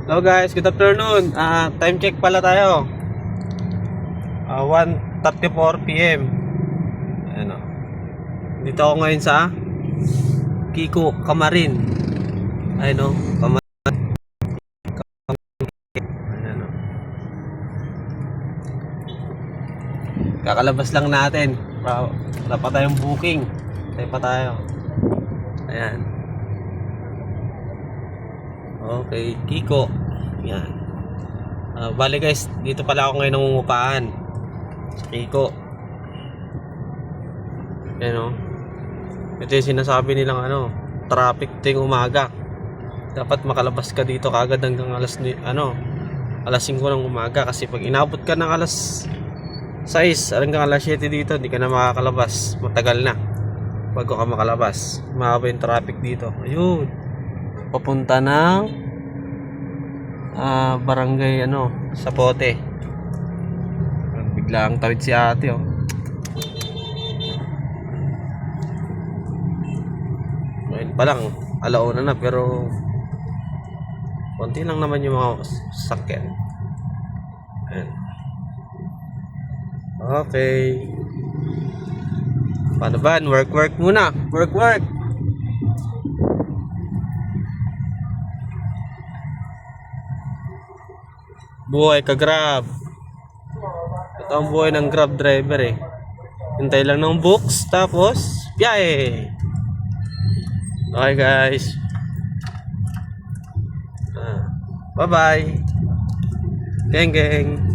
Hello guys, good afternoon. Time check pala tayo. 1:34 PM. Ano? Dito ako ngayon sa Kiko Kamarin. Ayun, Kamarin. Ano? Kakalabas lang natin. Wala pa tayong booking. Tayo pa tayo. Ayan. Okay, Kiko. Yan. Bale guys, dito pala ako ngayon nangungupahan sa Kiko. Yan o. Ito yung sinasabi nilang traffic ting umaga. Dapat makalabas ka dito kagad hanggang alas 5 ng umaga. Kasi pag inabot ka ng alas 6 hanggang alas 7 dito, hindi ka na makakalabas. Matagal na bago ka makalabas. Mahaba yung traffic dito. Ayun, papunta ng barangay Sapote. Biglang tawid si ate Ngayon pa lang alauna na, pero konti lang naman yung mga sasakyan. Ayan. Okay, paano ba? Work muna. Work. Buhay ka Grab. Ito ang buhay ng Grab driver eh. Hintay lang ng books tapos biyahe. Okay guys. Bye bye. Geng.